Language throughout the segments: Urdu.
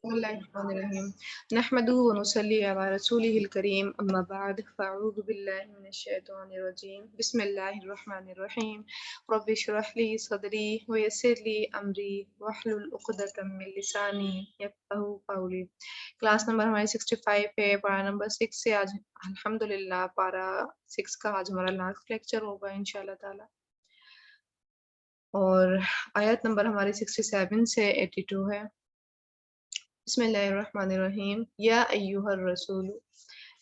بسم الله الرحمن الرحيم نحمده ونصلي على رسوله الكريم أما بعد فأعوذ بالله من الشيطان الرجيم بسم الله الرحمن الرحيم رب اشرح لي صدري ويسر لي أمري واحلل عقدة من لساني يفقهوا قولي۔ کلاس نمبر ہماری 65 ہے، پارا نمبر 6 سے آج الحمدللہ پارا 6 کا آج ہمارا لاسٹ لیکچر ہوگا انشاءاللہ تعالی، اور آیت نمبر ہماری 67 سے 82 ہے۔ بسم اللہ الرحمن الرحیم یا ایوہ الرسول،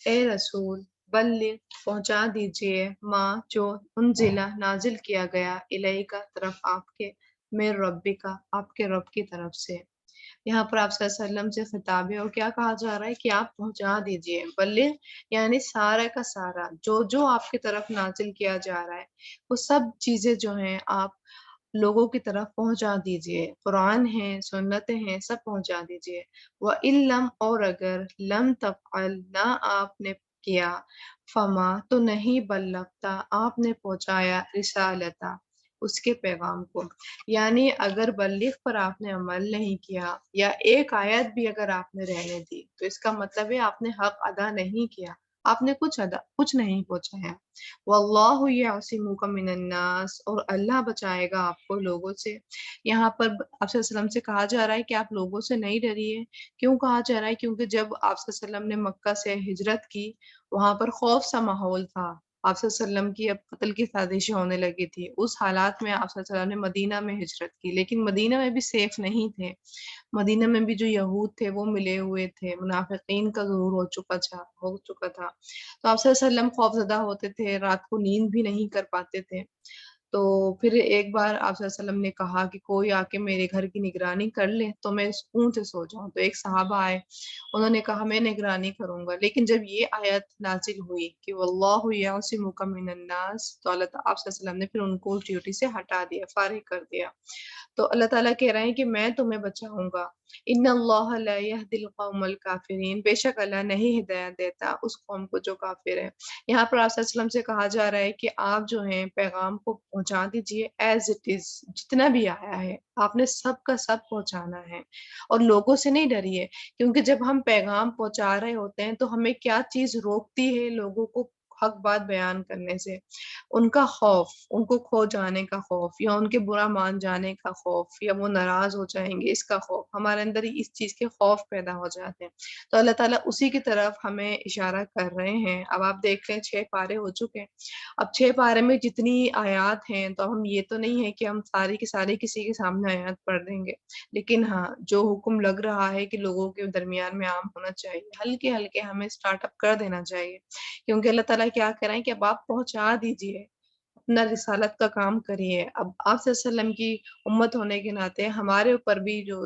اے رسول، بلغ پہنچا دیجئے ماں جو انزلہ نازل کیا گیا الیکا طرف آپ کے، من ربکا آپ کے رب کی طرف سے۔ یہاں پر آپ صلی اللہ علیہ وسلم سے خطاب ہے اور کیا کہا جا رہا ہے کہ آپ پہنچا دیجئے، بلغ یعنی سارا کا سارا جو آپ کی طرف نازل کیا جا رہا ہے وہ سب چیزیں جو ہیں آپ لوگوں کی طرف پہنچا دیجئے، قرآن ہیں، سنتیں ہیں، سب پہنچا دیجئے۔ وَإِلَّمْ اور اگر لم تفعل نہ آپ نے کیا، فما تو نہیں بلغتا آپ نے پہنچایا رسالتا اس کے پیغام کو، یعنی اگر بلغ پر آپ نے عمل نہیں کیا یا ایک آیت بھی اگر آپ نے رہنے دی تو اس کا مطلب ہے آپ نے حق ادا نہیں کیا، آپ نے کچھ نہیں پہنچایا۔ واللہ یعصمک من الناس اور اللہ بچائے گا آپ کو لوگوں سے۔ یہاں پر آپ صلی اللہ علیہ وسلم سے کہا جا رہا ہے کہ آپ لوگوں سے نہیں ڈریے۔ کیوں کہا جا رہا ہے؟ کیونکہ جب آپ صلی اللہ علیہ وسلم نے مکہ سے ہجرت کی، وہاں پر خوف سا ماحول تھا، آپ صلی اللہ علیہ وسلم کی اب قتل کی سازشیں ہونے لگی تھی۔ اس حالات میں آپ صلی اللہ علیہ وسلم نے مدینہ میں ہجرت کی، لیکن مدینہ میں بھی سیف نہیں تھے۔ مدینہ میں بھی جو یہود تھے وہ ملے ہوئے تھے، منافقین کا ظہور ہو چکا تھا۔ تو آپ صلی اللہ علیہ وسلم خوف زدہ ہوتے تھے، رات کو نیند بھی نہیں کر پاتے تھے۔ تو پھر ایک بار آپ صلی اللہ علیہ وسلم نے کہا کہ کوئی آ کے میرے گھر کی نگرانی کر لے تو میں سکون سے سو جاؤں۔ تو ایک صحابہ آئے، انہوں نے کہا میں نگرانی کروں گا، لیکن جب یہ آیت نازل ہوئی کہ واللہ یعصمک من الناس، تو اللہ تعالیٰ آپ صلی اللہ علیہ وسلم نے پھر ان کو اس ڈیوٹی سے ہٹا دیا، فارغ کر دیا۔ تو اللہ تعالیٰ کہہ رہے ہیں کہ میں تمہیں بچاؤں گا۔ ان اللہ لا یہدی القوم الکافرین، بے شک اللہ نہیں ہدایت دیتا اس قوم کو جو کافر ہے۔ یہاں پر آپ صلی اللہ علیہ وسلم سے کہا جا رہا ہے کہ آپ جو ہیں پیغام کو پہنچا دیجئے ایز اٹ از، جتنا بھی آیا ہے آپ نے سب کا سب پہنچانا ہے، اور لوگوں سے نہیں ڈریے، کیونکہ جب ہم پیغام پہنچا رہے ہوتے ہیں تو ہمیں کیا چیز روکتی ہے لوگوں کو حق بات بیان کرنے سے؟ ان کا خوف، ان کو کھو جانے کا خوف، یا ان کے برا مان جانے کا خوف، یا وہ ناراض ہو جائیں گے اس کا خوف، ہمارے اندر ہی اس چیز کے خوف پیدا ہو جاتے ہیں۔ تو اللہ تعالیٰ اسی کی طرف ہمیں اشارہ کر رہے ہیں۔ اب آپ دیکھ لیں 6 پارے ہو چکے ہیں، اب 6 پارے میں جتنی آیات ہیں تو ہم یہ تو نہیں ہے کہ ہم ساری کی ساری کسی کے سامنے آیات پڑھ دیں گے، لیکن ہاں جو حکم لگ رہا ہے کہ لوگوں کے درمیان میں عام ہونا چاہیے، ہلکے ہلکے ہمیں سٹارٹ اپ کر دینا چاہیے، کیونکہ اللہ تعالیٰ کیا کر رہے ہیں کہ اب آپ پہنچا دیجئے، اپنا رسالت کا کام کریے۔ اب آپ صلی اللہ علیہ وسلم کی امت ہونے کے ناطے ہمارے اوپر بھی جو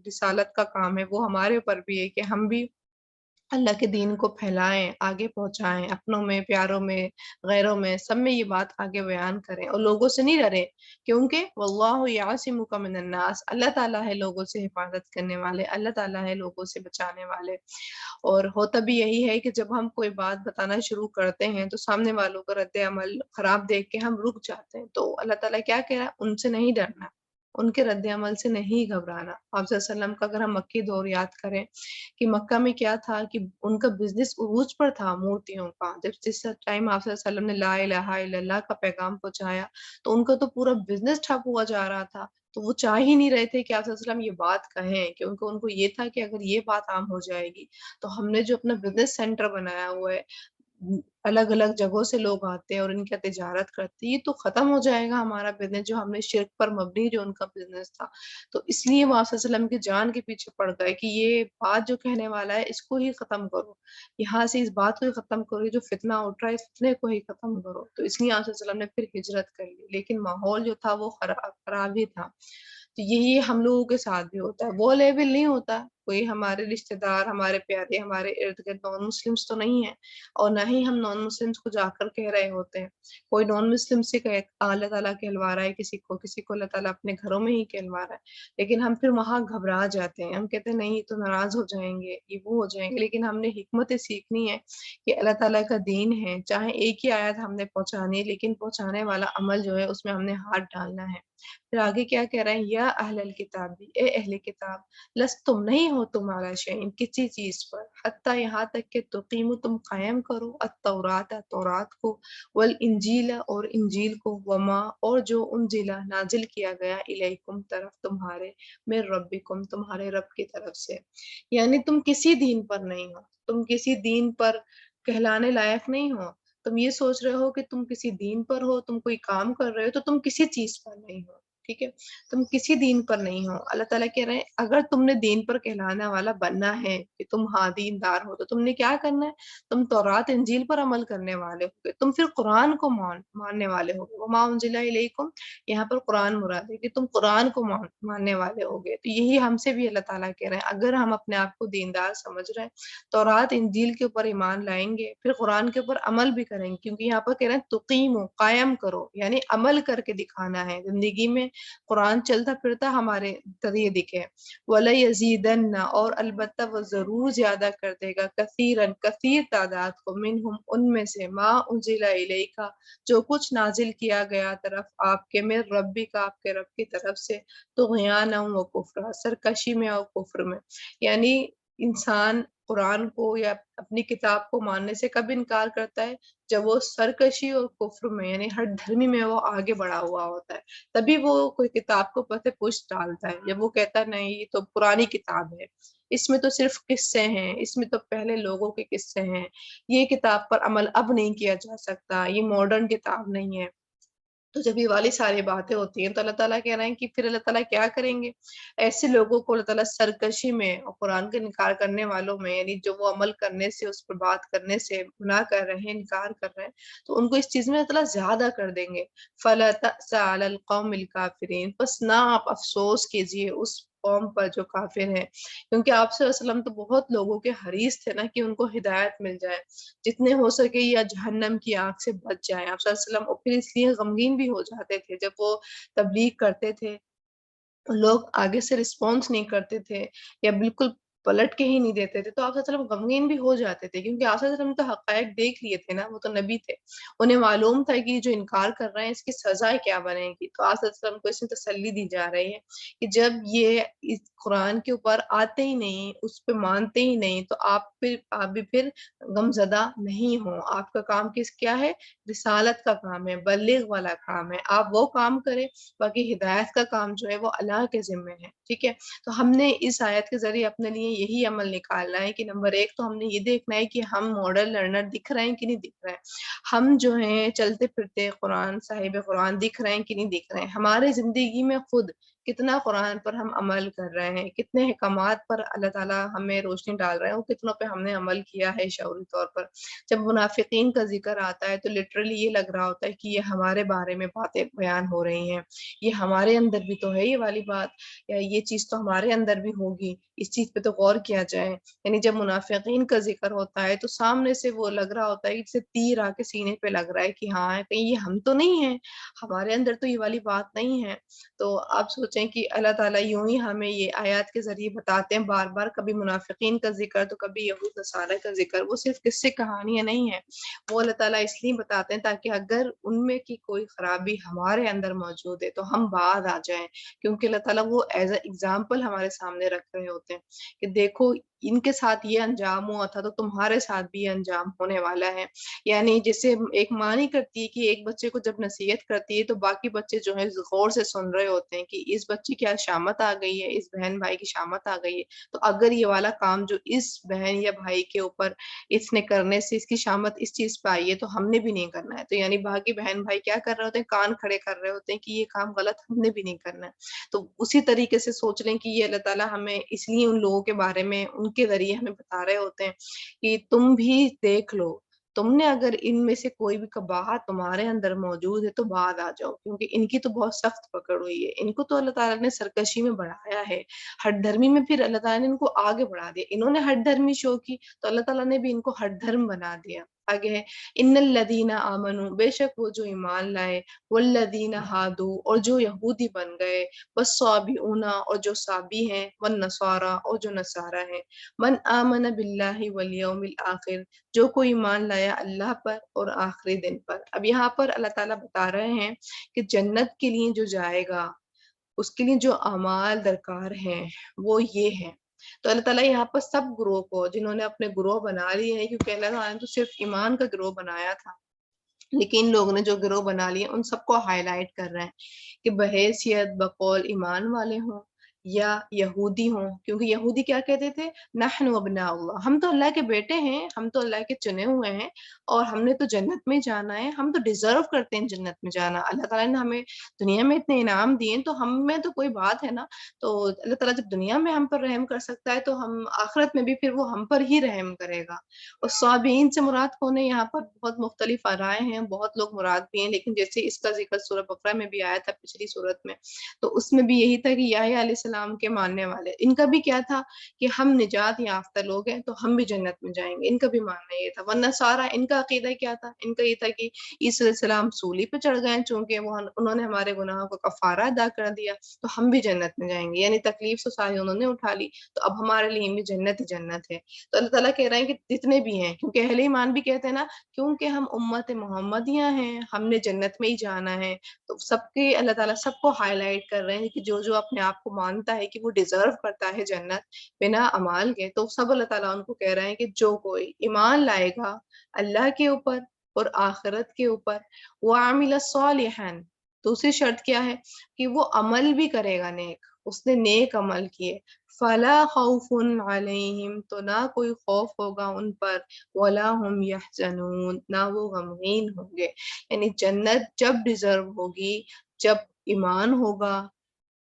رسالت کا کام ہے وہ ہمارے اوپر بھی ہے کہ ہم بھی اللہ کے دین کو پھیلائیں، آگے پہنچائیں، اپنوں میں، پیاروں میں، غیروں میں، سب میں یہ بات آگے بیان کریں، اور لوگوں سے نہیں ڈریں، کیونکہ واللہ یعصمک من الناس، اللہ تعالیٰ ہے لوگوں سے حفاظت کرنے والے، اللہ تعالیٰ ہے لوگوں سے بچانے والے۔ اور ہوتا بھی یہی ہے کہ جب ہم کوئی بات بتانا شروع کرتے ہیں تو سامنے والوں کا رد عمل خراب دیکھ کے ہم رک جاتے ہیں، تو اللہ تعالیٰ کیا کہہ رہا ہے؟ ان سے نہیں ڈرنا، ان کے رد عمل سے نہیں گھبرانا۔ آپ صلی اللہ علیہ وسلم کا اگر ہم مکی دور یاد کریں کہ مکہ میں کیا تھا کہ ان کا بزنس عروج پر تھا مورتیوں کا، جس ٹائم آپ صلی اللہ علیہ وسلم نے لا الہ الا اللہ کا پیغام پہنچایا تو ان کا تو پورا بزنس ٹھپ ہوا جا رہا تھا، تو وہ چاہ ہی نہیں رہے تھے کہ آپ صلی اللہ علیہ وسلم یہ بات کہیں، کیونکہ ان کو یہ تھا کہ اگر یہ بات عام ہو جائے گی تو ہم نے جو اپنا بزنس سینٹر بنایا ہوا ہے، الگ الگ جگہوں سے لوگ آتے ہیں اور ان کا تجارت کرتے ہیں، یہ تو ختم ہو جائے گا ہمارا بزنس جو ہم نے شرک پر مبنی جو ان کا بزنس تھا۔ تو اس لیے وہ آپ صلی اللہ علیہ وسلم کی جان کے پیچھے پڑ گئے کہ یہ بات جو کہنے والا ہے اس کو ہی ختم کرو، یہاں سے اس بات کو ہی ختم کرو، یہ جو فتنہ اٹھ رہا ہے اس فتنے کو ہی ختم کرو۔ تو اس لیے آپ صلی اللہ علیہ وسلم نے پھر ہجرت کر لی، لیکن ماحول جو تھا وہ خراب ہی تھا۔ تو یہی ہم لوگوں کے ساتھ بھی ہوتا ہے، وہ لیول نہیں ہوتا، کوئی ہمارے رشتہ دار، ہمارے پیارے، ہمارے ارد گرد نان مسلمس تو نہیں ہیں، اور نہ ہی ہم نان مسلمس کو جا کر کہہ رہے ہوتے ہیں۔ کوئی نان مسلم سے اللہ تعالیٰ کہلوا رہا ہے کسی کو اللہ تعالیٰ اپنے گھروں میں ہی کہلوا رہا ہے، لیکن ہم پھر وہاں گھبرا جاتے ہیں، ہم کہتے ہیں نہیں یہ تو ناراض ہو جائیں گے، یہ وہ ہو جائیں گے، لیکن ہم نے حکمت سیکھنی ہے کہ اللہ تعالیٰ کا دین ہے، چاہے ایک ہی آیت ہم نے پہنچانی ہے، لیکن پہنچانے والا عمل جو ہے اس میں ہم نے ہاتھ ڈالنا ہے۔ پھر آگے کیا کہہ رہے ہیں؟ یا اہل الکتاب، اے اہل کتاب، لستم نہیں ہو ہو تم علی شیء کسی چیز پر، حتیٰ یہاں تک کہ تقیمو تم قائم کرو التورات تورات کو، والانجیل اور انجیل کو، وما اور جو انزل نازل کیا گیا الیکم طرف تمہارے، من ربکم تمہارے رب کی طرف سے۔ یعنی تم کسی دین پر نہیں ہو، تم کسی دین پر کہلانے لائق نہیں ہو۔ تم یہ سوچ رہے ہو کہ تم کسی دین پر ہو، تم کوئی کام کر رہے ہو، تو تم کسی چیز پر نہیں ہو، ٹھیک ہے؟ تم کسی دین پر نہیں ہو۔ اللہ تعالیٰ کہہ رہے ہیں اگر تم نے دین پر کہلانے والا بننا ہے کہ تم ہاں دیندار ہو، تو تم نے کیا کرنا ہے؟ تم تورات انجیل پر عمل کرنے والے ہوگے، تم پھر قرآن کو ماننے والے ہوگے۔ وما انزل الیکم، یہاں پر قرآن مراد ہے کہ تم قرآن کو ماننے والے ہوگے۔ تو یہی ہم سے بھی اللہ تعالیٰ کہہ رہے ہیں اگر ہم اپنے آپ کو دیندار سمجھ رہے ہیں، تورات انجیل کے اوپر ایمان لائیں گے، پھر قرآن کے اوپر عمل بھی کریں گے، کیونکہ یہاں پر کہہ رہے ہیں تقیمو قائم کرو، یعنی عمل کر کے دکھانا ہے زندگی میں، قرآن چلتا پھرتا ہمارے ذریعے دکھے۔ وَلَيَزِيدَنَّ اور البتہ وہ ضرور زیادہ کر دے گا، کثیرن کثیر تعداد کو، منہم ان میں سے، ما انزل الیک جو کچھ نازل کیا گیا طرف آپ کے، من ربی کا آپ کے رب کی طرف سے، طغیانا و کفر سرکشی میں اور کفر میں۔ یعنی انسان قرآن کو یا اپنی کتاب کو ماننے سے کب انکار کرتا ہے؟ جب وہ سرکشی اور کفر میں یعنی ہر دھرمی میں وہ آگے بڑھا ہوا ہوتا ہے، تبھی وہ کوئی کتاب کو پتہ پوچھ ڈالتا ہے۔ جب وہ کہتا ہے نہیں یہ تو پرانی کتاب ہے، اس میں تو صرف قصے ہیں، اس میں تو پہلے لوگوں کے قصے ہیں، یہ کتاب پر عمل اب نہیں کیا جا سکتا، یہ ماڈرن کتاب نہیں ہے۔ تو جب یہ والی ساری باتیں ہوتی ہیں تو اللہ تعالیٰ کہہ رہے ہیں کہ پھر اللہ تعالیٰ کیا کریں گے؟ ایسے لوگوں کو اللہ تعالیٰ سرکشی میں اور قرآن کا انکار کرنے والوں میں، یعنی جو وہ عمل کرنے سے، اس پر بات کرنے سے منع کر رہے ہیں، انکار کر رہے ہیں، تو ان کو اس چیز میں اللہ تعالیٰ زیادہ کر دیں گے۔ فَلَا تَأْسَ عَلَى الْقَوْمِ الْكَافِرِينَ بس نہ آپ افسوس کیجئے اس قوم پر جو کافر ہیں، کیونکہ آپ صلی اللہ علیہ وسلم تو بہت لوگوں کے حریص تھے نا کہ ان کو ہدایت مل جائے، جتنے ہو سکے یا جہنم کی آگ سے بچ جائیں۔ آپ صلی اللہ علیہ وسلم اور پھر اس لیے غمگین بھی ہو جاتے تھے جب وہ تبلیغ کرتے تھے، لوگ آگے سے رسپانس نہیں کرتے تھے یا بالکل پلٹ کے ہی نہیں دیتے تھے، تو آپ صلی اللہ علیہ وسلم غمگین بھی ہو جاتے تھے، کیونکہ آپ صلی اللہ علیہ وسلم تو حقائق دیکھ لیے تھے نا، وہ تو نبی تھے، انہیں معلوم تھا کہ جو انکار کر رہے ہیں اس کی سزا کیا بنے گی۔ تو آپ صلی اللہ علیہ وسلم کو اس میں تسلی دی جا رہی ہے کہ جب یہ اس قرآن کے اوپر آتے ہی نہیں، اس پہ مانتے ہی نہیں، تو آپ بھی پھر غم زدہ نہیں ہوں۔ آپ کا کام کیا ہے؟ رسالت کا کام ہے، بلغ والا کام ہے، آپ وہ کام کریں، باقی ہدایت کا کام جو ہے وہ اللہ کے ذمے ہے، ٹھیک ہے؟ تو ہم نے اس آیت کے ذریعے اپنے لیے یہی عمل نکالنا ہے کہ نمبر ایک تو ہم نے یہ دیکھنا ہے کہ ہم ماڈل لرنر دکھ رہے ہیں کہ نہیں دکھ رہے ہیں، ہم جو ہیں چلتے پھرتے قرآن صاحب قرآن دکھ رہے ہیں کہ نہیں دکھ رہے ہیں، ہمارے زندگی میں خود کتنا قرآن پر ہم عمل کر رہے ہیں، کتنے احکامات پر اللہ تعالیٰ ہمیں روشنی ڈال رہے ہیں، وہ کتنوں پہ ہم نے عمل کیا ہے شعوری طور پر۔ جب منافقین کا ذکر آتا ہے تو لٹرلی یہ لگ رہا ہوتا ہے کہ یہ ہمارے بارے میں باتیں بیان ہو رہی ہیں، یہ ہمارے اندر بھی تو ہے یہ والی بات، یا یہ چیز تو ہمارے اندر بھی ہوگی، اس چیز پہ تو غور کیا جائے۔ یعنی جب منافقین کا ذکر ہوتا ہے تو سامنے سے وہ لگ رہا ہوتا ہے کہ جیسے تیر آ کے سینے پہ لگ رہا ہے کہ ہاں کہیں یہ ہم تو نہیں ہیں، ہمارے اندر تو یہ والی بات نہیں ہے۔ تو آپ سوچیں کہ اللہ تعالیٰ یوں ہی ہمیں یہ آیات کے ذریعے بتاتے ہیں بار بار، کبھی منافقین کا ذکر تو کبھی یہود نصارہ کا ذکر، وہ صرف قصے کہانیاں نہیں ہیں، وہ اللہ تعالیٰ اس لیے بتاتے ہیں تاکہ اگر ان میں کی کوئی خرابی ہمارے اندر موجود ہے تو ہم بعد آ جائیں، کیونکہ اللہ تعالیٰ وہ ایز اے ایگزامپل ہمارے سامنے رکھ رہے ہوتے ہیں کہ دیکھو ان کے ساتھ یہ انجام ہوا تھا تو تمہارے ساتھ بھی یہ انجام ہونے والا ہے۔ یعنی جیسے ایک ماں نہیں کرتی ہے کہ ایک بچے کو جب نصیحت کرتی ہے تو باقی بچے جو ہیں غور سے سن رہے ہوتے ہیں کہ اس بچے کی شامت آ گئی ہے، اس بہن بھائی کی شامت آ گئی ہے، تو اگر یہ والا کام جو اس بہن یا بھائی کے اوپر اس نے کرنے سے اس کی شامت اس چیز پہ آئی ہے تو ہم نے بھی نہیں کرنا ہے۔ تو یعنی باقی بہن بھائی کیا کر رہے ہوتے ہیں؟ کان کھڑے کر رہے ہوتے ہیں کہ یہ کام غلط ہم نے بھی نہیں کرنا ہے۔ تو اسی طریقے سے سوچ لیں کہ یہ اللہ تعالیٰ ہمیں اس لیے ان لوگوں کے بارے میں ان کے ذریعے ہمیں بتا رہے ہوتے ہیں کہ تم بھی دیکھ لو، تم نے اگر ان میں سے کوئی بھی قباحت تمہارے اندر موجود ہے تو بعد آ جاؤ، کیونکہ ان کی تو بہت سخت پکڑ ہوئی ہے، ان کو تو اللہ تعالیٰ نے سرکشی میں بڑھایا ہے، ہٹ دھرمی میں پھر اللہ تعالیٰ نے ان کو آگے بڑھا دیا، انہوں نے ہٹ دھرمی شو کی تو اللہ تعالیٰ نے بھی ان کو ہٹ دھرم بنا دیا۔ آگے ہے ان الذین آمنوا بے شک وہ جو ایمان لائے، والذین ہادوا اور جو یہودی بن گئے، والصابئون اور جو صابی ہیں، والنصارى اور جو نصارى ہیں، من آمن باللہ والیوم الآخر جو کوئی ایمان لایا اللہ پر اور آخری دن پر۔ اب یہاں پر اللہ تعالیٰ بتا رہے ہیں کہ جنت کے لیے جو جائے گا اس کے لیے جو اعمال درکار ہیں وہ یہ ہیں۔ تو اللہ تعالیٰ یہاں پر سب گروہ کو جنہوں نے اپنے گروہ بنا لیے ہیں، کیونکہ اللہ تعالیٰ نے تو صرف ایمان کا گروہ بنایا تھا، لیکن ان لوگوں نے جو گروہ بنا لیے ان سب کو ہائی لائٹ کر رہے ہیں کہ بحیثیت بقول ایمان والے ہوں یا یہودی ہوں، کیونکہ یہودی کیا کہتے تھے، نحن ابناء اللہ، ہم تو اللہ کے بیٹے ہیں، ہم تو اللہ کے چنے ہوئے ہیں اور ہم نے تو جنت میں جانا ہے، ہم تو ڈیزرو کرتے ہیں جنت میں جانا، اللہ تعالیٰ نے ہمیں دنیا میں اتنے انعام دیے تو ہم میں تو کوئی بات ہے نا، تو اللہ تعالیٰ جب دنیا میں ہم پر رحم کر سکتا ہے تو ہم آخرت میں بھی پھر وہ ہم پر ہی رحم کرے گا۔ اور صابئین سے مراد کون ہے، یہاں پر بہت مختلف آرائیں ہیں، بہت لوگ مراد بھی ہیں، لیکن جیسے اس کا ذکر سورہ بقرہ میں بھی آیا تھا پچھلی صورت میں، تو اس میں بھی یہی تھا کہ یحییٰ علیہ السلام کے ماننے والے، ان کا بھی کیا تھا کہ ہم نجات یافتہ لوگ ہیں تو ہم بھی جنت میں جائیں گے، ان کا بھی ماننا یہ تھا۔ ورنہ سارا ان کا عقیدہ کیا تھا، ان کا یہ تھا کہ عیسیٰ علیہ السلام سولی پہ چڑھ گئے چونکہ انہوں نے ہمارے گناہوں کا کفارہ ادا کر دیا تو ہم بھی جنت میں جائیں گے، یعنی تکلیف تو ساری انہوں نے اٹھا لی تو اب ہمارے لیے بھی جنت ہی جنت ہے۔ تو اللہ تعالیٰ کہہ رہے ہیں کہ جتنے بھی ہیں، کیونکہ اہل ایمان بھی کہتے ہیں نا، کیونکہ ہم امت محمدیہ ہیں، ہم نے جنت میں ہی جانا ہے، تو سب کے اللہ تعالیٰ سب کو ہائی لائٹ کر رہے ہیں کہ جو جو اپنے آپ کو مانتا ہے کہ وہ ڈیزرو کرتا ہے جنت بنا اعمال کے، تو سب اللہ تعالیٰ ان کو کہہ رہے ہیں کہ جو کوئی ایمان لائے گا اللہ کے اوپر اور آخرت کے اوپر، وعمل صالحا، دوسری شرط کیا ہے کہ وہ عمل بھی کرے گا نیک، اس نے نیک عمل کیے، فلا خوف علیہم، تو نہ کوئی خوف ہوگا ان پر، ولا هم یحزنون، نہ وہ غمگین ہوں گے۔ یعنی جنت جب ڈیزرو ہوگی جب ایمان ہوگا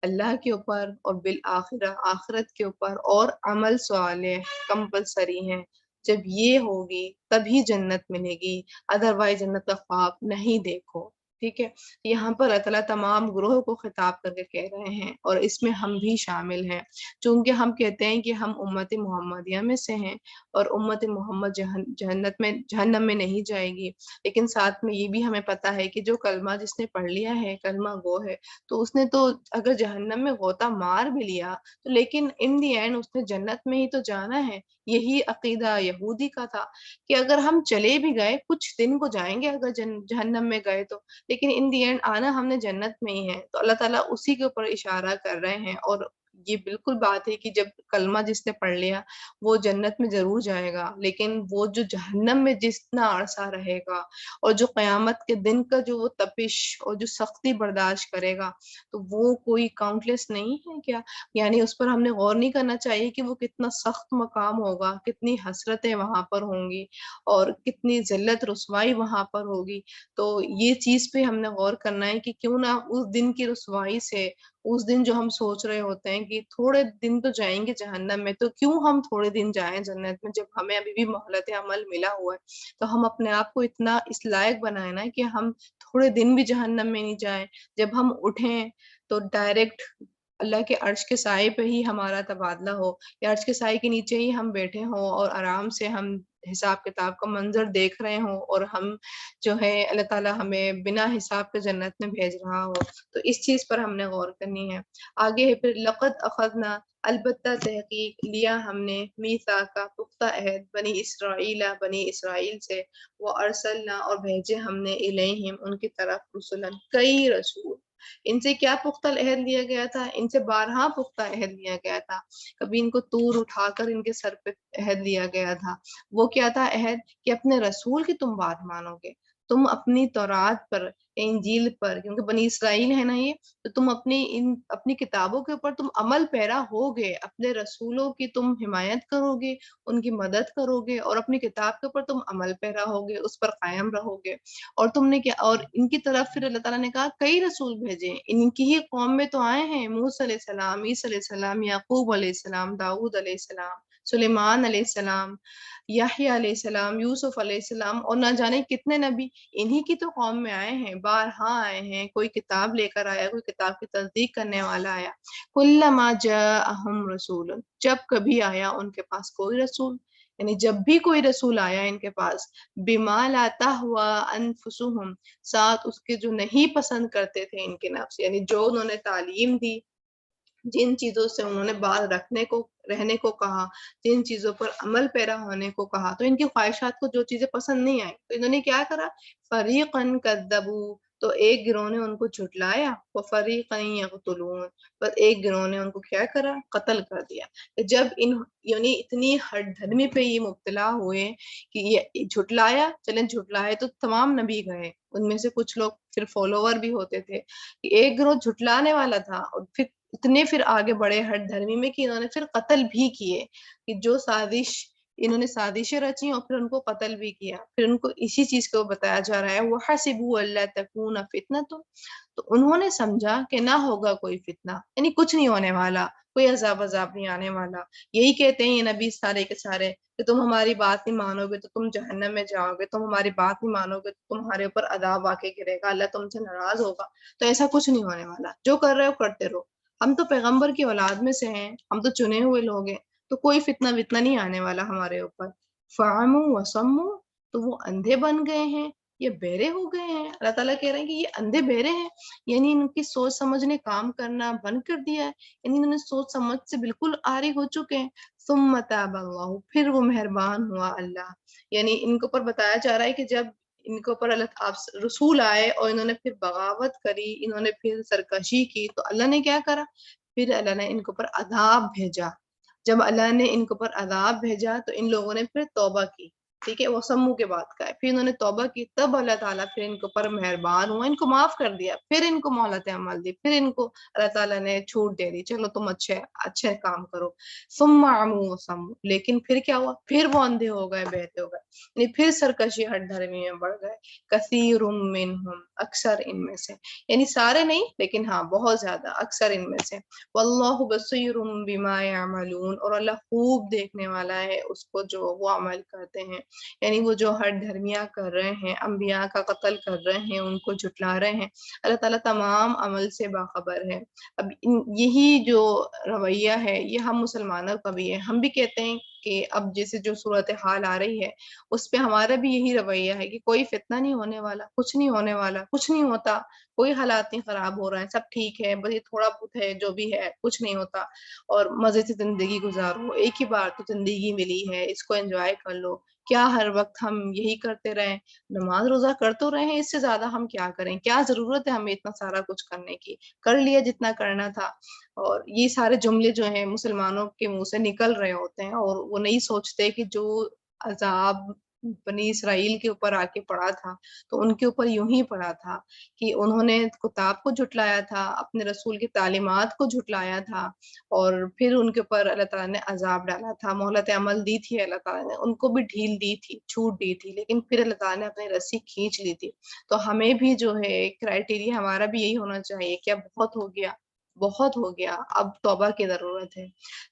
اللہ کے اوپر اور بالآخرہ آخرت کے اوپر اور عمل صالح کمپلسری ہیں، جب یہ ہوگی تبھی جنت ملے گی، ادروائز جنت کا خواب نہیں دیکھو۔ ٹھیک ہے، یہاں پر اللہ تعالیٰ تمام گروہ کو خطاب کر کے کہہ رہے ہیں اور اس میں ہم بھی شامل ہیں، چونکہ ہم کہتے ہیں کہ ہم امت محمدیہ میں سے ہیں اور امت محمد جہنم میں نہیں جائے گی، لیکن ساتھ میں یہ بھی ہمیں پتہ ہے کہ جو کلمہ جس نے پڑھ لیا ہے، کلمہ گو ہے، تو اس نے تو اگر جہنم میں غوطہ مار بھی لیا تو لیکن ان دی اینڈ اس نے جنت میں ہی تو جانا ہے۔ یہی عقیدہ یہودی کا تھا کہ اگر ہم چلے بھی گئے کچھ دن کو جائیں گے اگر جہنم میں گئے تو، لیکن ان دی اینڈ آنا ہم نے جنت میں ہی ہے، تو اللہ تعالیٰ اسی کے اوپر اشارہ کر رہے ہیں، اور یہ بالکل بات ہے کہ جب کلمہ جس نے پڑھ لیا وہ جنت میں ضرور جائے گا، لیکن وہ جو جہنم میں جتنا عرصہ رہے گا اور جو قیامت کے دن کا جو وہ تپش اور جو سختی برداشت کرے گا تو وہ کوئی کاؤنٹلیس نہیں ہے کیا؟ یعنی اس پر ہم نے غور نہیں کرنا چاہیے کہ وہ کتنا سخت مقام ہوگا، کتنی حسرتیں وہاں پر ہوں گی اور کتنی ذلت رسوائی وہاں پر ہوگی۔ تو یہ چیز پہ ہم نے غور کرنا ہے کہ کیوں نہ اس دن کی رسوائی سے، اس دن جو ہم سوچ رہے ہوتے ہیں کہ تھوڑے دن تو جائیں گے جہنم میں، تو کیوں ہم تھوڑے دن جائیں جنت میں جب ہمیں ابھی بھی مہلت عمل ملا ہوا ہے، تو ہم اپنے آپ کو اتنا اس لائق بنائیں نا کہ ہم تھوڑے دن بھی جہنم میں نہیں جائیں، جب ہم اٹھیں تو ڈائریکٹ اللہ کے عرش کے سائے پہ ہی ہمارا تبادلہ ہو، یا عرش کے سائے کے نیچے ہی ہم بیٹھے ہوں اور آرام سے ہم حساب کتاب کا منظر دیکھ رہے ہوں اور ہم جو ہے اللہ تعالیٰ ہمیں بنا حساب کے جنت میں بھیج رہا ہو، تو اس چیز پر ہم نے غور کرنی ہے۔ آگے ہے پھر لقد اخذنا، البتہ تحقیق لیا ہم نے، میثاق کا پختہ عہد، بنی اسرائیل سے، وہ ارسلنا اور بھیجے ہم نے الیہم ان کی طرف رسولن کئی رسول، ان سے کیا پختہ عہد لیا گیا تھا، ان سے بارہا پختہ عہد لیا گیا تھا، کبھی ان کو طور اٹھا کر ان کے سر پہ عہد لیا گیا تھا، وہ کیا تھا عہد کہ اپنے رسول کی تم بات مانو گے، تم اپنی تورات پر، انجیل پر، کیونکہ بنی اسرائیل ہے نا یہ، تو تم اپنی کتابوں کے اوپر تم عمل پیرا ہوگے، اپنے رسولوں کی تم حمایت کرو گے، ان کی مدد کرو گے اور اپنی کتاب کے اوپر تم عمل پیرا ہوگے، اس پر قائم رہو گے۔ اور تم نے کیا، اور ان کی طرف پھر اللہ تعالیٰ نے کہا کئی رسول بھیجے، ان کی ہی قوم میں تو آئے ہیں، موسیٰ علیہ السلام، عیسیٰ علیہ السلام، یعقوب علیہ السلام، داؤد علیہ السلام، سلیمان علیہ السلام، یحییٰ علیہ السلام، یوسف علیہ السلام، اور نہ جانے کتنے نبی انہی کی تو قوم میں آئے ہیں، بارہا آئے ہیں، کوئی کتاب لے کر آیا، کوئی کتاب کی تصدیق کرنے والا آیا، کلما جاءہم رسول، جب کبھی آیا ان کے پاس کوئی رسول، یعنی جب بھی کوئی رسول آیا ان کے پاس، بما لا تہوی انفسہم، ساتھ اس کے جو نہیں پسند کرتے تھے ان کے نفس، یعنی جو انہوں نے تعلیم دی، جن چیزوں سے انہوں نے بات رہنے کو کہا، جن چیزوں پر عمل پیرا ہونے کو کہا، تو ان کی خواہشات کو جو چیزیں پسند نہیں آئیں تو انہوں نے کیا کرا، فریقاً کذبوا تو ایک گروہ نے ان کو جھٹلایا، وفریقا یقتلون، بس ایک گروہ نے ان کو کیا کرا، قتل کر دیا۔ جب یعنی اتنی ہٹ دھرمی پہ یہ مبتلا ہوئے کہ یہ جھٹلایا، چلیں جھٹلائے تو تمام نبی گئے، ان میں سے کچھ لوگ پھر فالوور بھی ہوتے تھے، کہ ایک گروہ جھٹلانے والا تھا اور پھر اتنے پھر آگے بڑے ہٹ دھرمی میں کہ انہوں نے پھر قتل بھی کیے، کہ جو سازش انہوں نے سازشیں رچی اور پھر ان کو قتل بھی کیا۔ پھر ان کو اسی چیز کو بتایا جا رہا ہے وَحَسِبُوا أَلَّا تَكُونَ فِتْنَةٌ، تو انہوں نے سمجھا کہ نہ ہوگا کوئی فتنہ، یعنی کچھ نہیں ہونے والا، کوئی عذاب نہیں آنے والا۔ یہی کہتے ہیں یہ نبی سارے کے سارے کہ تم ہماری بات نہیں مانو گے تو تم جہنم میں جاؤ گے، تم ہماری بات نہیں مانو گے تو تمہارے اوپر عذاب آ کے گرے گا، اللہ تم سے ناراض ہوگا۔ تو ایسا کچھ نہیں ہونے والا، جو کر رہے ہو کرتے رہو، ہم تو پیغمبر کی اولاد میں سے ہیں، ہم تو چنے ہوئے لوگ ہیں، تو کوئی فتنہ وتنہ نہیں آنے والا ہمارے اوپر۔ فَعَمُوا وَصَمُّوا، تو وہ اندھے بن گئے ہیں، یہ بہرے ہو گئے ہیں۔ اللہ تعالیٰ کہہ رہے ہیں کہ یہ اندھے بہرے ہیں، یعنی ان کی سوچ سمجھ نے کام کرنا بند کر دیا ہے، یعنی انہوں نے سوچ سمجھ سے بالکل عاری ہو چکے ہیں۔ ثم تاب اللہ، پھر وہ مہربان ہوا اللہ، یعنی ان کے اوپر بتایا جا رہا ہے کہ جب ان کے اوپر اللہ رسول آئے اور انہوں نے پھر بغاوت کری، انہوں نے پھر سرکشی کی، تو اللہ نے کیا کرا، پھر اللہ نے ان کے اوپر عذاب بھیجا۔ جب اللہ نے ان کے اوپر عذاب بھیجا تو ان لوگوں نے پھر توبہ کی، ٹھیک ہے، وہ سمو کے بعد کا ہے، پھر انہوں نے توبہ کی، تب اللہ تعالیٰ پھر ان کے اوپر مہربان ہوا، ان کو معاف کر دیا، پھر ان کو مہلت عمل دی، پھر ان کو اللہ تعالیٰ نے چھوٹ دے دی، چلو تم اچھے کام کرو۔ ثم عموا وصموا، لیکن پھر کیا ہوا، پھر وہ اندھے ہو گئے، بہتے ہو گئے، یعنی پھر سرکشی ہٹ دھرمی میں بڑھ گئے۔ کثیر منہم، اکثر ان میں سے، یعنی سارے نہیں لیکن ہاں بہت زیادہ، اکثر ان میں سے۔ واللہ بصیر بما یعملون، اور اللہ خوب دیکھنے والا ہے اس کو جو وہ عمل کرتے ہیں، یعنی وہ جو ہٹ دھرمیاں کر رہے ہیں، انبیاء کا قتل کر رہے ہیں، ان کو جھٹلا رہے ہیں، اللہ تعالیٰ تمام عمل سے باخبر ہے۔ اب یہی جو رویہ ہے یہ ہم مسلمانوں کا بھی ہے، ہم بھی کہتے ہیں کہ اب جیسے جو صورتحال آ رہی ہے اس پہ ہمارا بھی یہی رویہ ہے کہ کوئی فتنہ نہیں ہونے والا، کچھ نہیں ہونے والا، کچھ نہیں ہوتا، کوئی حالات نہیں خراب ہو رہا ہے، سب ٹھیک ہے، بس یہ تھوڑا بہت ہے جو بھی ہے، کچھ نہیں ہوتا، اور مزے سے زندگی گزارو، ایک ہی بار تو زندگی ملی ہے، اس کو انجوائے کر لو۔ کیا ہر وقت ہم یہی کرتے رہیں، نماز روزہ کر تو رہے ہیں، اس سے زیادہ ہم کیا کریں، کیا ضرورت ہے ہمیں اتنا سارا کچھ کرنے کی، کر لیا جتنا کرنا تھا۔ اور یہ سارے جملے جو ہیں مسلمانوں کے منہ سے نکل رہے ہوتے ہیں اور وہ نہیں سوچتے کہ جو عذاب بنی اسرائیل کے اوپر آ کے پڑا تھا تو ان کے اوپر یوں ہی پڑا تھا کہ انہوں نے کتاب کو جھٹلایا تھا، اپنے رسول کی تعلیمات کو جھٹلایا تھا، اور پھر ان کے اوپر اللہ تعالیٰ نے عذاب ڈالا تھا، مہلت عمل دی تھی اللہ تعالیٰ نے، ان کو بھی ڈھیل دی تھی، چھوٹ دی تھی، لیکن پھر اللہ تعالیٰ نے اپنی رسی کھینچ لی تھی۔ تو ہمیں بھی جو ہے کرائٹیریا ہمارا بھی یہی ہونا چاہیے کہ اب بہت ہو گیا، بہت ہو گیا، اب توبہ کی ضرورت ہے۔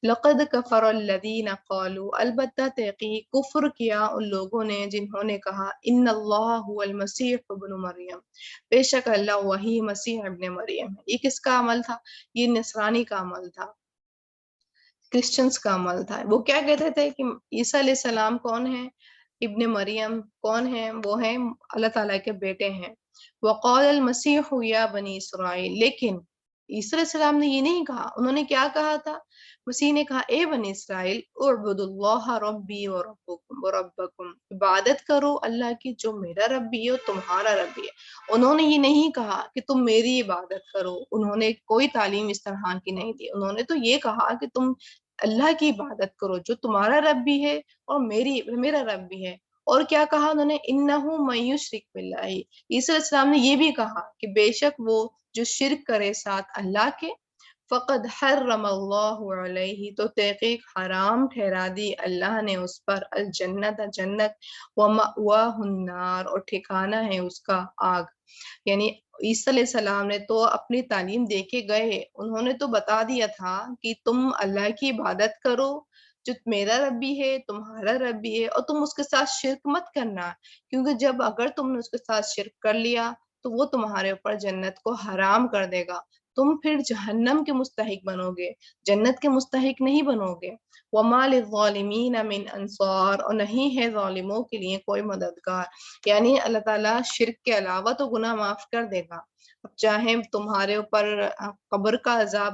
لقد کفر الذین قالوا، البتہ تحقیق کفر کیا ان لوگوں نے جنہوں نے کہا ان اللہ هو المسیح ابن مریم، بے شک اللہ وہی مسیح ابن مریم ہے۔ یہ کس کا عمل تھا؟ یہ نصرانی کا عمل تھا، کرسچنس کا عمل تھا۔ وہ کیا کہتے تھے کہ عیسیٰ علیہ السلام کون ہے، ابن مریم کون ہیں، وہ ہیں اللہ تعالیٰ کے بیٹے ہیں۔ وقال المسیح یا بنی اسرائیل، لیکن عیسیٰ علیہ السلام نے یہ نہیں کہا، انہوں نے کیا کہا تھا، مسیح نے کہا اے بنی اسرائیل اعبدوا اللہ ربی وربکم وربکم، عبادت کرو اللہ کی جو میرا رب بھی ہے اور تمہارا رب بھی ہے۔ انہوں نے یہ نہیں کہا کہ تم میری عبادت کرو، انہوں نے کوئی تعلیم اس طرح کی نہیں دی، انہوں نے تو یہ کہا کہ تم اللہ کی عبادت کرو جو تمہارا رب بھی ہے اور میرا رب بھی ہے۔ اور کیا کہا انہوں نے، انہ من یشرک باللہ، عیسیٰ علیہ السلام نے یہ بھی کہا کہ بے شک وہ جو شرک کرے ساتھ اللہ کے، فقد حرم اللہ علیہ، تو تحقیق حرام ٹھہرا دی اللہ نے اس پر، الجنت جنت، ومأواہ النار، اور ٹھکانہ ہے اس کا آگ۔ یعنی عیسیٰ علیہ السلام نے تو اپنی تعلیم دے کے گئے، انہوں نے تو بتا دیا تھا کہ تم اللہ کی عبادت کرو جو میرا رب بھی ہے تمہارا رب بھی ہے، اور تم اس کے ساتھ شرک مت کرنا، کیونکہ جب اگر تم نے اس کے ساتھ شرک کر لیا تو وہ تمہارے اوپر جنت کو حرام کر دے گا، تم پھر جہنم کے مستحق بنو گے، جنت کے مستحق نہیں بنو گے۔ وَمَا لِلظَّالِمِينَ مِنْ أَنصَارٍ، اور نہیں ہے ظالموں کے لیے کوئی مددگار، یعنی اللہ تعالیٰ شرک کے علاوہ تو گناہ معاف کر دے گا، اب چاہے تمہارے اوپر قبر کا عذاب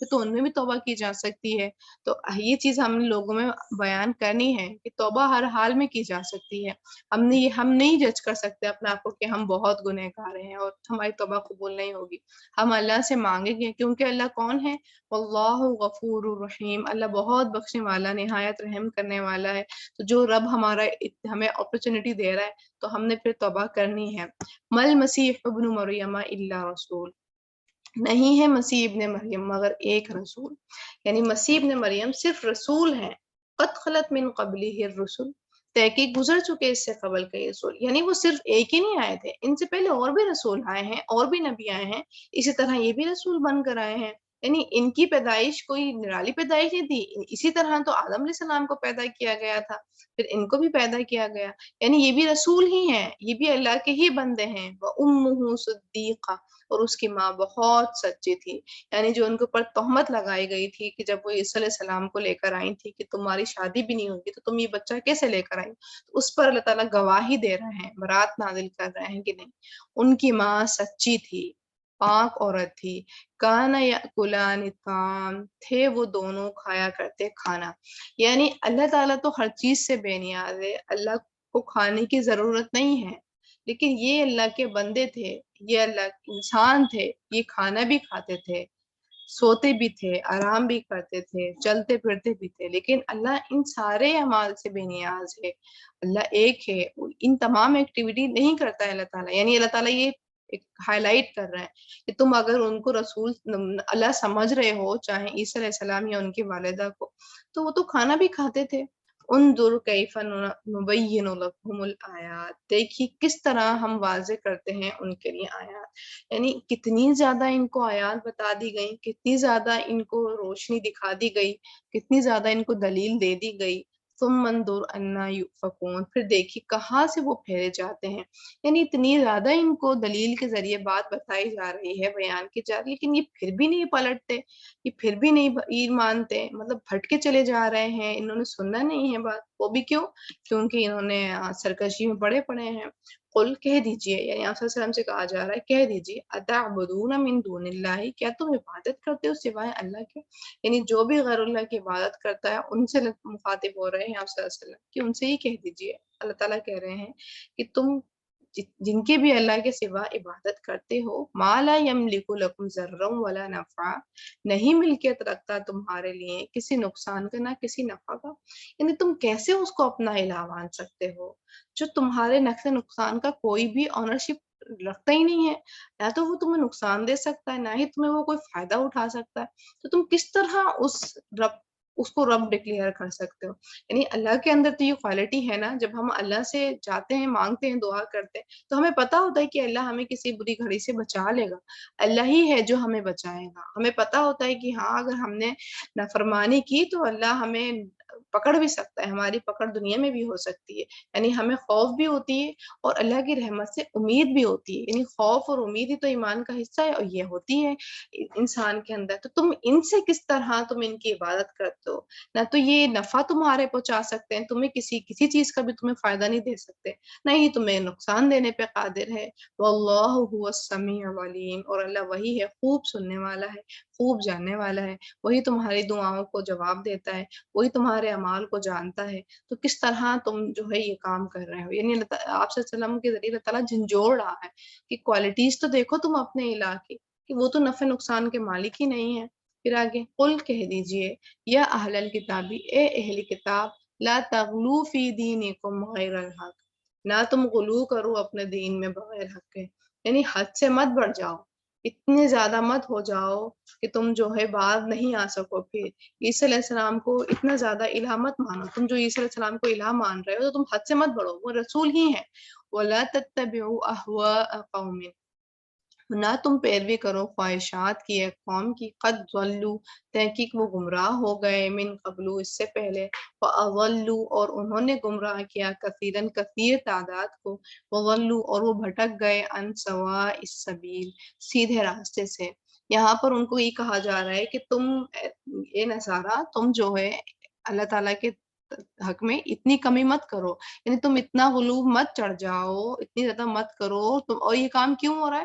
تو ان میں بھی توبہ کی جا سکتی ہے۔ تو یہ چیز ہم لوگوں میں بیان کرنی ہے کہ توبہ ہر حال میں کی جا سکتی ہے۔ ہم نہیں جج کر سکتے اپنے آپ کو کہ ہم بہت گنہگار ہیں اور ہماری توبہ قبول نہیں ہوگی۔ ہم اللہ سے مانگیں گے، کیونکہ اللہ کون ہے؟ واللہ غفور الرحیم، اللہ بہت بخشنے والا، نہایت رحم کرنے والا ہے۔ تو جو رب ہمیں اپرچونٹی دے رہا ہے تو ہم نے پھر توبہ کرنی ہے۔ مل مسیح ابن مریم الا رسول، نہیں ہے مسیح ابن مریم مگر ایک رسول، یعنی مسیح ابن مریم صرف رسول ہیں۔ قد خلت من قبلہ الرسل، تحقیق گزر چکے اس سے قبل کے رسول، یعنی وہ صرف ایک ہی نہیں آئے تھے، ان سے پہلے اور بھی رسول آئے ہیں، اور بھی نبی آئے ہیں، اسی طرح یہ بھی رسول بن کر آئے ہیں۔ یعنی ان کی پیدائش کوئی نرالی پیدائش نہیں تھی، اسی طرح تو آدم علیہ السلام کو پیدا کیا گیا تھا، پھر ان کو بھی پیدا کیا گیا، یعنی یہ بھی رسول ہی ہیں، یہ بھی اللہ کے ہی بندے ہیں۔ وَأُمُّهُ صدیقہ، اور اس کی ماں بہت سچی تھی، یعنی جو ان کے اوپر تہمت لگائی گئی تھی کہ جب وہ عیسیٰ علیہ السلام کو لے کر آئی تھی کہ تمہاری شادی بھی نہیں ہوگی تو تم یہ بچہ کیسے لے کر آئی، تو اس پر اللہ تعالیٰ گواہی دے رہے ہیں، برات نازل کر رہے ہیں کہ نہیں، ان کی ماں سچی تھی، پاک عورت تھی۔ کانا یاکلان الطعام، تھے وہ دونوں کھایا کرتے کھانا، یعنی اللہ تعالیٰ تو ہر چیز سے بے نیاز ہے، اللہ کو کھانے کی ضرورت نہیں ہے، لیکن یہ اللہ کے بندے تھے، یہ اللہ انسان تھے، یہ کھانا بھی کھاتے تھے، سوتے بھی تھے، آرام بھی کرتے تھے، چلتے پھرتے بھی تھے، لیکن اللہ ان سارے اعمال سے بے نیاز ہے، اللہ ایک ہے، ان تمام ایکٹیویٹی نہیں کرتا ہے اللہ تعالیٰ، یعنی اللہ تعالیٰ یہ ہائی لائٹ کر رہے ہیں کہ تم اگر ان کو رسول اللہ سمجھ رہے ہو، چاہے عیسیٰ علیہ السلام یا ان کی والدہ کو، تو وہ تو کھانا بھی کھاتے تھے۔ انظر کیف نبین لکم الآیات، دیکھیے کس طرح ہم واضح کرتے ہیں ان کے لیے آیات، یعنی کتنی زیادہ ان کو آیات بتا دی گئی، کتنی زیادہ ان کو روشنی دکھا دی گئی، کتنی زیادہ ان کو دلیل دے دی گئی۔ ثم انظر انا یؤفکون، پھر دیکھیے کہاں سے وہ پھیرے جاتے ہیں، یعنی اتنی زیادہ ان کو دلیل کے ذریعے بات بتائی جا رہی ہے، بیان کی جا رہی ہے، لیکن یہ پھر بھی نہیں پلٹتے، یہ پھر بھی نہیں مانتے، مطلب بھٹکے چلے جا رہے ہیں، انہوں نے سننا نہیں ہے بات، وہ بھی کیوں؟ کیونکہ انہوں نے سرکشی میں پڑے ہیں۔ قل، کہہ دیجئے، یعنی آپ صلی اللہ علیہ وسلم سے کہا جا رہا ہے، کہہ دیجئے اتعبدون من دون اللہ، کیا تم عبادت کرتے ہو سوائے اللہ کے، یعنی جو بھی غیر اللہ کی عبادت کرتا ہے ان سے مخاطب ہو رہے ہیں آپ صلی اللہ علیہ وسلم کہ ان سے ہی کہہ دیجئے، اللہ تعالیٰ کہہ رہے ہیں کہ تم جن کے بھی اللہ کے سوا عبادت کرتے ہو، ما لا یملک لکم ضرا ولا نفعا، نہیں ملکیت رکھتا تمہارے لیے کسی نقصان کا نہ کسی نفع کا، یعنی تم کیسے اس کو اپنا الہ مان سکتے ہو جو تمہارے نفع نقصان کا کوئی بھی آنرشپ رکھتا ہی نہیں ہے، نہ تو وہ تمہیں نقصان دے سکتا ہے، نہ ہی تمہیں وہ کوئی فائدہ اٹھا سکتا ہے، تو تم کس طرح اس کو رب ڈکلیئر کر سکتے ہو؟ یعنی اللہ کے اندر تو یہ کوالٹی ہے نا، جب ہم اللہ سے جاتے ہیں، مانگتے ہیں، دعا کرتے ہیں، تو ہمیں پتا ہوتا ہے کہ اللہ ہمیں کسی بری گھڑی سے بچا لے گا، اللہ ہی ہے جو ہمیں بچائے گا، ہمیں پتا ہوتا ہے کہ ہاں اگر ہم نے نافرمانی کی تو اللہ ہمیں پکڑ بھی سکتا ہے، ہماری پکڑ دنیا میں بھی ہو سکتی ہے، یعنی ہمیں خوف بھی ہوتی ہے اور اللہ کی رحمت سے امید بھی ہوتی ہے، یعنی خوف اور امید ہی تو ایمان کا حصہ ہے، اور یہ ہوتی ہے انسان کے اندر، تو تم ان سے کس طرح تم ان کی عبادت کرتے ہو، نہ تو یہ نفع تمہارے پہنچا سکتے ہیں، تمہیں کسی چیز کا بھی تمہیں فائدہ نہیں دے سکتے، نہ ہی تمہیں نقصان دینے پہ قادر ہے۔ واللہ هو السمیع العلیم، اور اللہ وہی ہے خوب سننے والا ہے، خوب جاننے والا ہے، وہی تمہاری دعاؤں کو جواب دیتا ہے، وہی تمہارے اعمال کو جانتا ہے، تو کس طرح تم جو ہے یہ کام کر رہے ہو، یعنی آپ صلی اللہ علیہ وسلم کے ذریعے اللہ تعالیٰ جھنجھوڑ رہا ہے کہ کوالٹیز تو دیکھو تم اپنے الہ کی، کہ وہ تو نفع نقصان کے مالک ہی نہیں ہے۔ پھر آگے قل، کہہ دیجئے، یا اہل الکتابی، اے اہل کتاب، لا تغلو فی دینکم غیر الحق، نہ تم غلو کرو اپنے دین میں بغیر حق کے، یعنی حد سے مت بڑھ جاؤ، اتنے زیادہ مت ہو جاؤ کہ تم جو ہے باز نہیں آ سکو، پھر عیسیٰ علیہ السلام کو اتنا زیادہ الہ مت مانو، تم جو عیسیٰ علیہ السلام کو الہ مان رہے ہو تو تم حد سے مت بڑھو، وہ رسول ہی ہیں۔ وَلَا تَتَّبِعُوا أَهْوَاءَ قَوْمٍ، نہ تم پیروی کرو خواہشات کی ایک قوم کی، قد ضلوا، تحقیق وہ گمراہ ہو گئے، من قبل، اس سے پہلے، وَأَضَلُّوا، اور انہوں نے گمراہ کیا، کثیرن، کثیر تعداد کو، وَضَلُّوا، اور وہ بھٹک گئے، عن سواء السبیل، سیدھے راستے سے۔ یہاں پر ان کو یہ کہا جا رہا ہے کہ تم اے نصارہ، تم جو ہے اللہ تعالیٰ کے حق میں اتنی کمی مت کرو، یعنی تم اتنا غلو مت چڑھ جاؤ، اتنی زیادہ مت کرو تم، اور یہ کام کیوں ہو رہا ہے؟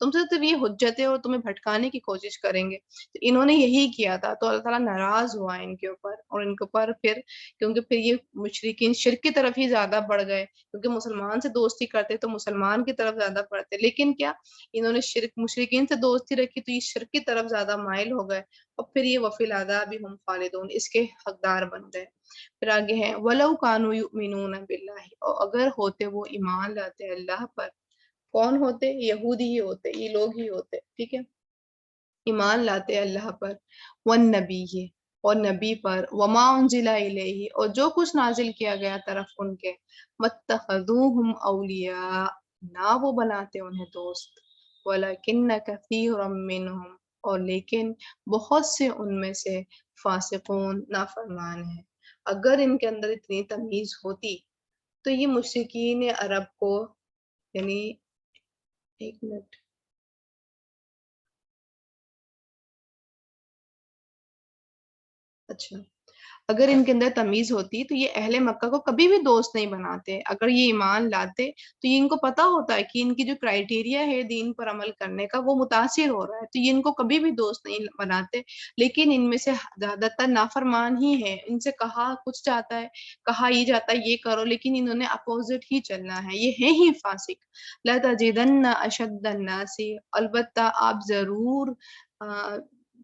تم سے صرف یہ حجت ہے اور تمہیں بھٹکانے کی کوشش کریں گے. تو انہوں نے یہی کیا تھا تو اللہ تعالیٰ ناراض ہوا ان کے اوپر اور ان کے اوپر پھر کیونکہ پھر یہ مشرکین شرک کی طرف ہی زیادہ بڑھ گئے کیونکہ مسلمان سے دوستی کرتے تو مسلمان کی طرف زیادہ بڑھتے لیکن کیا انہوں نے شرک مشرکین سے دوستی رکھی تو یہ شرک کی طرف زیادہ مائل ہو گئے اور پھر یہ وفی العذاب ہم خالدون اس کے حقدار بن گئے. پھر آگے ہیں وَلَوْ كَانُوا يُؤْمِنُونَ بِاللَّهِ اور اگر ہوتے وہ ایمان لاتے اللہ پر. کون ہوتے؟ یہودی ہی ہوتے یہ لوگ ہی ہوتے ٹھیک ہے ایمان لاتے اللہ پر والنبی اور نبی پر وما انزل الیہ اور جو کچھ نازل کیا گیا طرف ان کے متخذوہم اولیاء نہ وہ بناتے انہیں دوست ولکن کثیر منہم اور لیکن بہت سے ان میں سے فاسقون نافرمان ہیں. اگر ان کے اندر اتنی تمیز ہوتی تو یہ مشرکین عرب کو یعنی ایک منٹ اچھا اگر ان کے اندر تمیز ہوتی تو یہ اہل مکہ کو کبھی بھی دوست نہیں بناتے. اگر یہ ایمان لاتے تو یہ ان کو پتا ہوتا ہے کہ ان کی جو کرائیٹیریا ہے دین پر عمل کرنے کا وہ متاثر ہو رہا ہے تو یہ ان کو کبھی بھی دوست نہیں بناتے. لیکن ان میں سے زیادہ تر نافرمان ہی ہے ان سے کہا کچھ جاتا ہے کہا یہ جاتا ہے یہ کرو لیکن انہوں نے اپوزٹ ہی چلنا ہے یہ ہے ہی فاسق. لَتَجِدَنَّ أَشَدَّ النَّاسِ البتہ آپ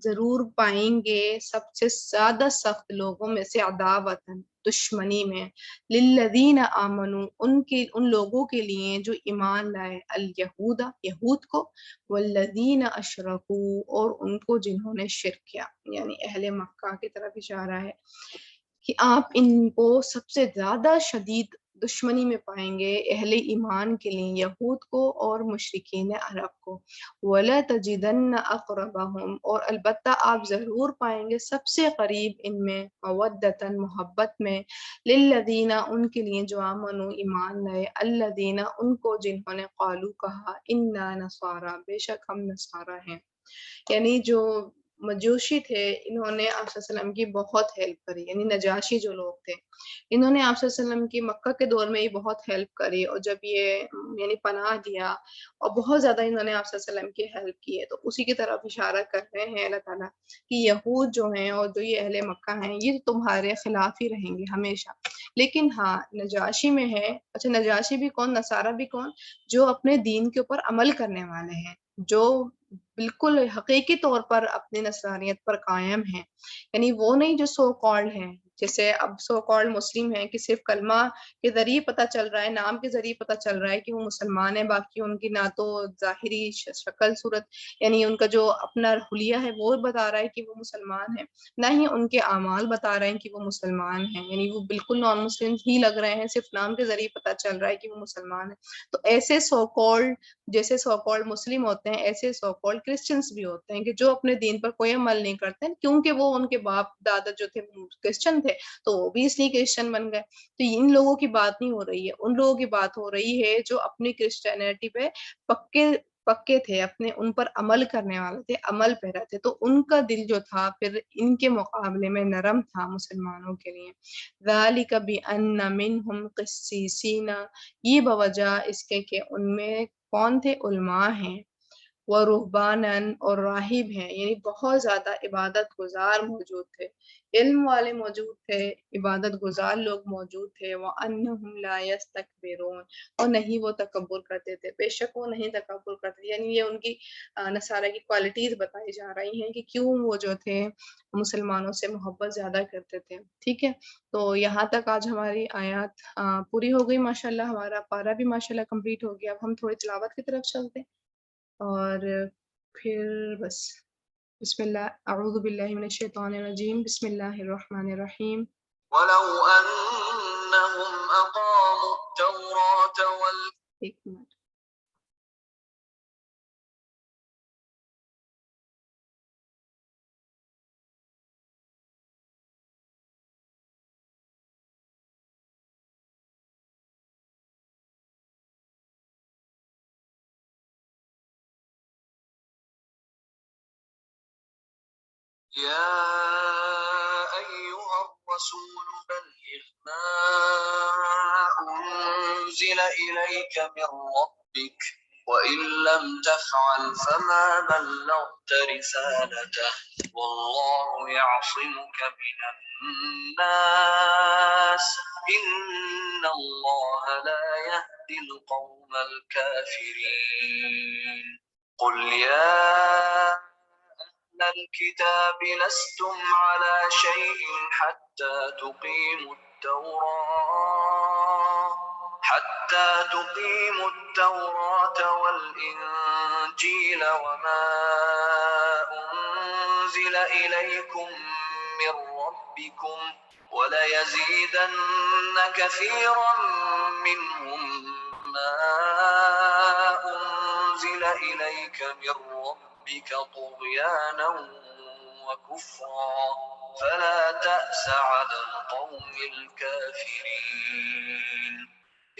ضرور پائیں گے سب سے زیادہ سخت لوگوں میں سے عداوتاً دشمنی میں للذین آمنوا ان لوگوں کے لیے جو ایمان لائے الیہود یہود کو والذین اشرکوا اور ان کو جنہوں نے شرک کیا یعنی اہل مکہ کی طرف اشارہ ہے کہ آپ ان کو سب سے زیادہ شدید دشمنی میں پائیں گے اہل ایمان کے لیے یہود کو اور مشرکین عرب کو. وَلَا تَجِدَنَّ أَقْرَبَهُمْ اور البتہ آپ ضرور پائیں گے سب سے قریب ان میں مودتاً محبت میں للذین ان کے لیے جو آمنوا ایمان لائے الذین ان کو جنہوں نے قالوا کہا انا نصارا بے شک ہم نصارا ہیں. یعنی جو مجوشی تھے انہوں نے آپ صلی اللہ علیہ وسلم کی بہت ہیلپ کری یعنی نجاشی جو لوگ تھے انہوں نے آپ صلی اللہ علیہ وسلم کی مکہ کے دور میں ہی بہت ہیلپ کری اور جب یہ یعنی پناہ دیا اور بہت زیادہ انہوں نے آپ صلی اللہ علیہ وسلم کی ہیلپ کی ہے تو اسی کی طرف اشارہ کر رہے ہیں اللہ تعالیٰ کہ یہود جو ہیں اور جو یہ اہل مکہ ہیں یہ تمہارے خلاف ہی رہیں گے ہمیشہ. لیکن ہاں نجاشی میں ہے اچھا نجاشی بھی کون نصارہ بھی کون جو اپنے دین کے اوپر عمل کرنے والے ہیں جو بالکل حقیقی طور پر اپنی نصرانیت پر قائم ہیں یعنی وہ نہیں جو سو کالڈ ہیں جیسے اب سو کالڈ مسلم ہیں کہ صرف کلمہ کے ذریعے پتہ چل رہا ہے نام کے ذریعے پتہ چل رہا ہے کہ وہ مسلمان ہیں باقی ان کی نہ تو ظاہری شکل صورت یعنی ان کا جو اپنا حلیہ ہے وہ بتا رہا ہے کہ وہ مسلمان ہیں نہ ہی ان کے اعمال بتا رہے ہیں کہ وہ مسلمان ہیں یعنی وہ بالکل نان مسلم ہی لگ رہے ہیں صرف نام کے ذریعے پتہ چل رہا ہے کہ وہ مسلمان ہیں. تو ایسے سو کالڈ جیسے سو کالڈ مسلم ہوتے ہیں ایسے سو کالڈ کرسچنس بھی ہوتے ہیں کہ جو اپنے دین پر کوئی عمل نہیں کرتے ہیں کیونکہ وہ ان کے باپ دادا جو تھے کرسچن تھے تو وہ بھی اس لیے کرسچن بن گئے. تو ان لوگوں کی بات نہیں ہو رہی ہے ان لوگوں کی بات ہو رہی ہے جو اپنی کرسچینٹی پہ پکے تھے اپنے ان پر عمل کرنے والے تھے عمل پہ رہتے تو ان کا دل جو تھا پھر ان کے مقابلے میں نرم تھا مسلمانوں کے لیے. ذالک بان منہم قسیسین یہ بوجہ اس کے کہ ان میں کون تھے علماء ہیں وہ رہبانن اور راہب ہیں یعنی بہت زیادہ عبادت گزار موجود تھے علم والے موجود تھے عبادت گزار لوگ موجود تھے وَأَنَّهُمْ لَا يَسْتَكْبِرُونَ اور نہیں وہ تکبر کرتے تھے بے شک وہ نہیں تکبر کرتے یعنی یہ ان کی نصارہ کی کوالٹیز بتائی جا رہی ہیں کہ کیوں وہ جو تھے مسلمانوں سے محبت زیادہ کرتے تھے. ٹھیک ہے تو یہاں تک آج ہماری آیات پوری ہو گئی ماشاءاللہ ہمارا پارہ بھی ماشاءاللہ کمپلیٹ ہو گیا. اب ہم تھوڑی تلاوت کی طرف چلتے ہیں اور پھر بس بسم اللہ اعوذ باللہ من الشیطان الرجیم بسم اللہ الرحمن الرحیم. وَلَوْ أَنَّهُمْ أَقَامُوا التَّوْرَاةَ ایک منٹ يا أيها الرسول بلغ ما أنزل إليك من ربك وإن لم تفعل فما بلغت رسالته والله يعصمك من الناس إن الله لا يهدي القوم الكافرين قل يا أهل الكتاب لستم على شيء حتى تقيموا التوراة والإنجيل وما أنزل إليكم من ربكم وليزيدن كثيرا منهم ما أنزل إليك من ربك طغيانا وكفرا فلا تأس على القوم الكافرين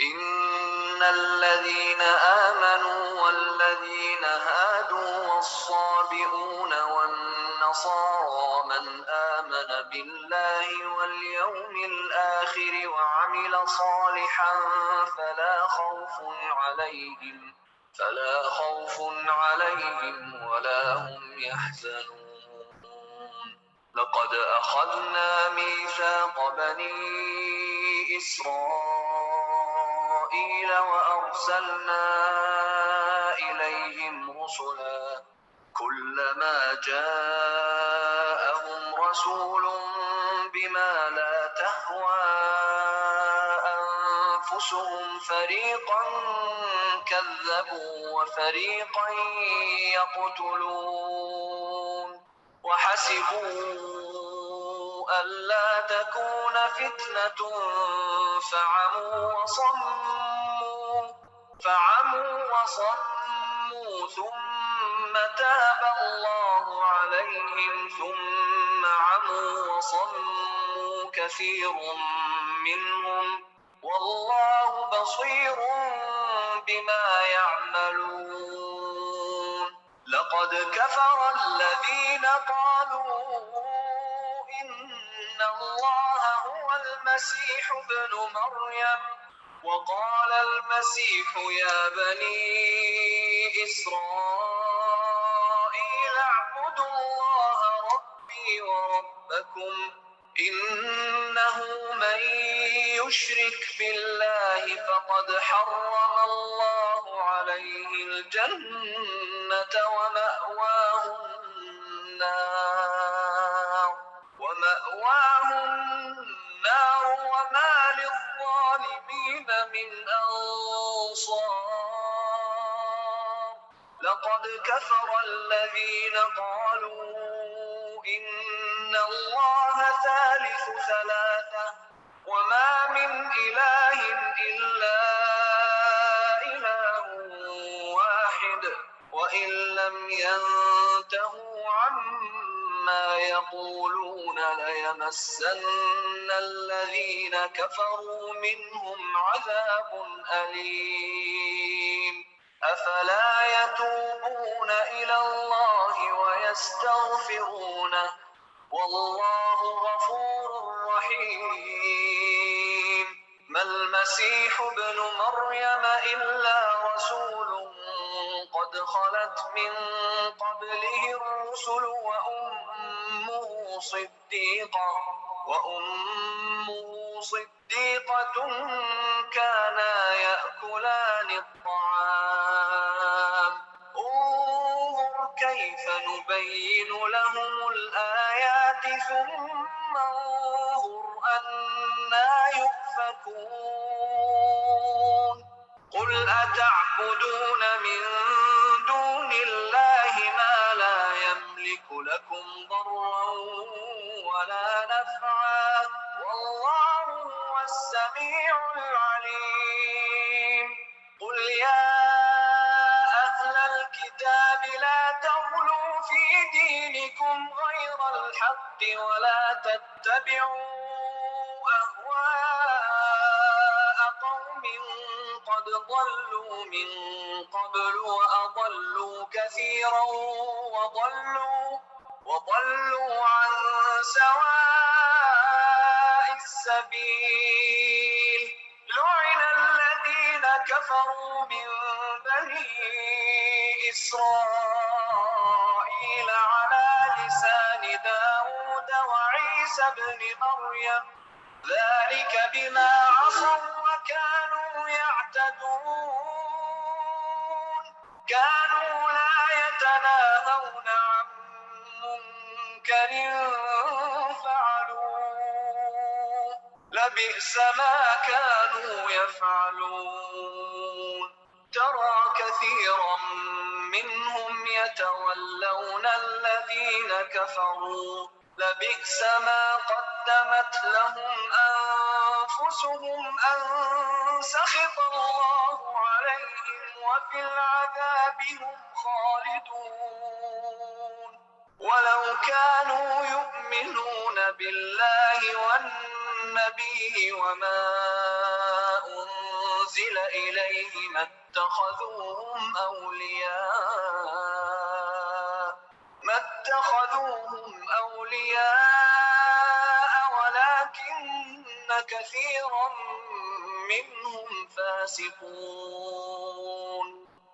إن الذين آمنوا والذين هادوا والصابئون والنصارى من آمن بالله واليوم الآخر وعمل صالحا فلا خوف عليهم ولا هم يحزنون لقد أخذنا ميثاق بني إسرائيل وأرسلنا إليهم رسلا كلما جاءهم رسول بما لا تهوى أنفسهم فريقا كذبوا وفريقا يقتلون وحسبوا ألا تكون فتنة فعموا وصموا ثم تاب الله عليهم ثم عموا وصموا كثير منهم والله بصير بما يعملون لقد كفر الذين قالوا إن الله هو المسيح ابن مريم وقال المسيح يا بني إسرائيل اعبدوا الله ربي وربكم إنه من يشرك بالله فقد حرم الله عليه الجنة ومأواه النار وما للظالمين من أنصار لقد كفر الذين قالوا إن الله ثالث ثلاثة وما من إله إلا إله واحد وإن لم ينتهوا عما يقولون ليمسن الذين كفروا منهم عذاب أليم أفلا يتوبون إلى الله ويستغفرونه والله غفور رحيم ما المسيح ابن مريم إلا رسول قد خلت من قبله الرسل وأمه صديقة كانا يأكلان الطعام انظر كيف نبين لهم الآيات ثم انظر أنا يؤفكون قل أتعبدون من دون الله ما لا يملك لكم ضرا ولا نفعا والله هو السميع العليم قل يا أهل الكتاب لا تغلوا في دينكم غير الحق ولا تتبعوا أهواء قوم قد ضلوا من قبل وأضلوا كثيرا وضلوا عن سواء السبيل لعن الذين كفروا من بني إسرائيل على لسان داود وعيسى بن مريم ذلك بما عصوا وكانوا يعتدون كانوا لا يتناهون عن منكر فعلوه لبئس ما كانوا يفعلون ترى كثيرا منهم يتولون الذين كفروا لبئس ما قدمت لهم أنفسهم أن سخط الله عليهم وفي العذاب هم خالدون ولو كانوا يؤمنون بالله والنبي وما أنزل إليه ما اتخذوهم أولياء ولكن كثيرا منهم فاسقون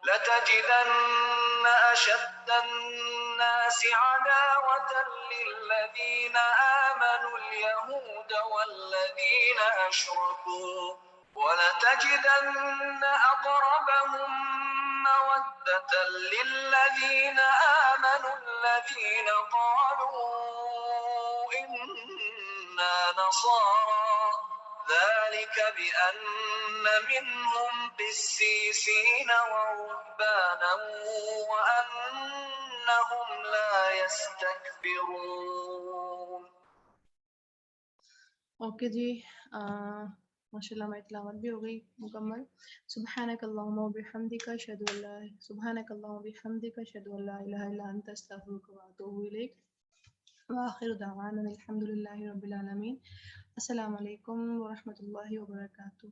لتجدن أشد الناس عداوة للذين آمنوا اليهود والذين أشركوا ولتجدن أقربهم مودة للذين آمنوا الذين قالوا إنا نصارى ذلك بأن منهم قسيسين ورهبانا وأنهم لا يستكبرون. اوکے جی ماشاءاللہ ہماری تلاوت بھی ہو گئی مکمل. سبحانک اللہم و بحمدک اشہد ان لا سبحانک اللہم و بحمدک اشہد ان لا الہ الا انت استغفرک و اتوب الیک وآخر دعوانا الحمد للہ رب العالمین. السلام علیکم ورحمۃ اللہ وبرکاتہ.